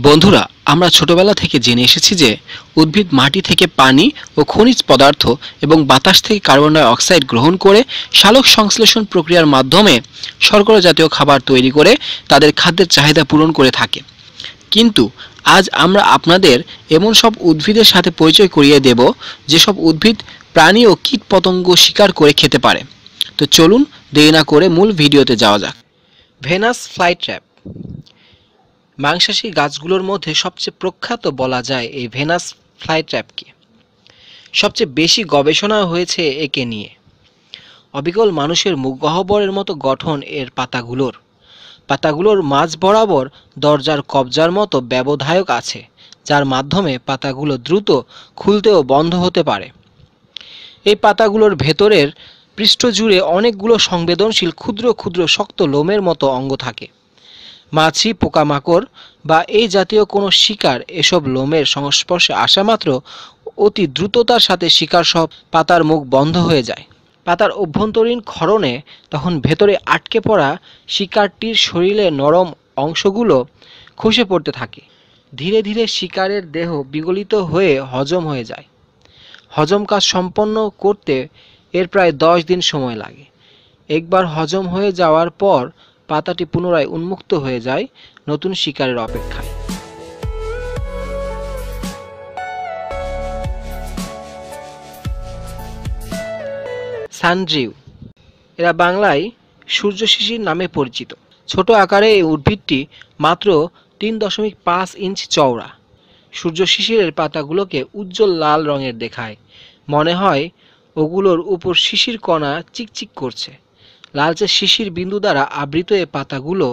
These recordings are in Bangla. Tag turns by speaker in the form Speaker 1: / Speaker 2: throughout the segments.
Speaker 1: বন্ধুরা, আমরা ছোটবেলা থেকে জেনে এসেছি যে উদ্ভিদ মাটি থেকে পানি ও খনিজ পদার্থ এবং বাতাস থেকে কার্বন ডাই অক্সাইড গ্রহণ করে সালোক সংশ্লেষণ প্রক্রিয়ার মাধ্যমে শর্করা জাতীয় খাবার তৈরি করে তাদের খাদ্যের চাহিদা পূরণ করে থাকে। কিন্তু আজ আমরা আপনাদের এমন সব উদ্ভিদের সাথে পরিচয় করিয়ে দেব যেসব উদ্ভিদ প্রাণী ও কীটপতঙ্গ শিকার করে খেতে পারে। তো চলুন দেরি না করে মূল ভিডিওতে যাওয়া যাক। ভেনাস ফ্লাইট্র্যাপ মাংসাশী গাছগুলোর মধ্যে সবচেয়ে প্রখ্যাত বলা যায় এই ভেনাস ফ্লাইট্র্যাপকে। সবচেয়ে বেশি গবেষণা হয়েছে একে নিয়ে। অবিকল মানুষের মুখগহ্বরের মতো গঠন এর পাতাগুলোর মাঝ বরাবর দরজার কবজার মতো ব্যবধায়ক আছে, যার মাধ্যমে পাতাগুলো দ্রুত খুলতে ও বন্ধ হতে পারে। এই পাতাগুলোর ভেতরের পৃষ্ঠ জুড়ে অনেকগুলো সংবেদনশীল ক্ষুদ্র ক্ষুদ্র শক্ত লোমের মতো অঙ্গ থাকে। মাছি, পোকামাকড় বা এই জাতীয় কোনো শিকার এসব লোমের সংস্পর্শে আসা মাত্র অতি দ্রুততার সাথে শিকার সব পাতার মুখ বন্ধ হয়ে যায়। পাতার অভ্যন্তরীণ ক্ষরণে তখন ভেতরে আটকে পড়া শিকারটির শরীরের নরম অংশগুলো খসে পড়তে থাকে। ধীরে ধীরে শিকারের দেহ বিগলিত হয়ে হজম হয়ে যায়। হজম কাজ সম্পন্ন করতে এর প্রায় 10 দিন সময় লাগে। একবার হজম হয়ে যাওয়ার পর পাতাটি পুনরায় উন্মুক্ত হয়ে যায় নতুন শিকারের অপেক্ষায়। সানজিউ, এরা বাংলায় সূর্য শিশির নামে পরিচিত। ছোট আকারে এই উদ্ভিদটি মাত্র 3.5 ইঞ্চ চওড়া। সূর্য শিশিরের পাতাগুলোকে উজ্জ্বল লাল রঙের দেখায়। মনে হয় ওগুলোর উপর শিশির কণা চিকচিক করছে। লালচে শিশির বিন্দু দ্বারা আবৃত এই পাতাগুলো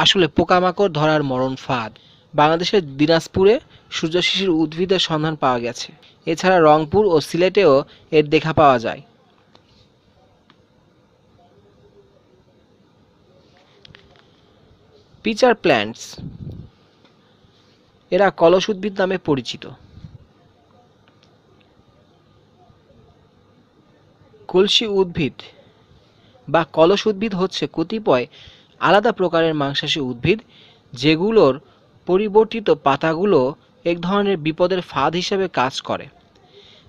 Speaker 1: আসলে পোকামাকড় ধরার মরণ ফাঁদ। বাংলাদেশের দিনাজপুরে সূর্য শিশির উদ্ভিদের সন্ধান পাওয়া গেছে। এছাড়া রংপুর ও সিলেটেও এর দেখা পাওয়া যায়। পিচার প্ল্যান্টস, এরা কলস উদ্ভিদ নামে পরিচিত। কলসি উদ্ভিদ বা কলস উদ্ভিদ হচ্ছে কতিপয় আলাদা প্রকারের মাংসাশী উদ্ভিদ যেগুলোর পরিবর্তিত পাতাগুলো এক ধরনের বিপদের ফাঁদ হিসেবে কাজ করে।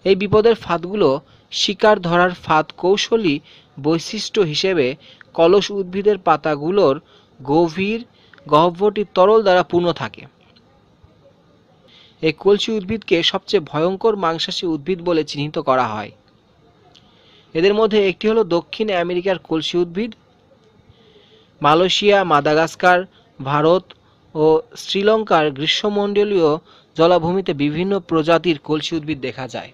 Speaker 1: এই বিপদের ফাঁদগুলো শিকার ধরার ফাঁদ কৌশলী বৈশিষ্ট্য হিসেবে কলস উদ্ভিদের পাতাগুলোর গভীর গহ্বরটি তরল দ্বারা পূর্ণ থাকে। এই কলসি উদ্ভিদকে সবচেয়ে ভয়ঙ্কর মাংসাশী উদ্ভিদ বলে চিহ্নিত করা হয়। এদের মধ্যে একটি হলো দক্ষিণ আমেরিকার কলসি উদ্ভিদ। মালয়েশিয়া, মাদাগাস্কার, ভারত ও শ্রীলঙ্কার গ্রীষ্মমণ্ডলীয় জলাভূমিতে বিভিন্ন প্রজাতির কলসি উদ্ভিদ দেখা যায়।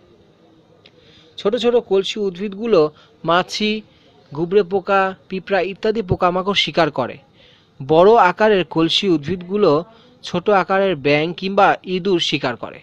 Speaker 1: ছোট ছোট কলসি উদ্ভিদগুলো মাছি, গুবরে পোকা, পিঁপড়া ইত্যাদি পোকামাকড় শিকার করে। বড় আকারের কলসি উদ্ভিদগুলো ছোট আকারের ব্যাঙ কিংবা ইঁদুর শিকার করে।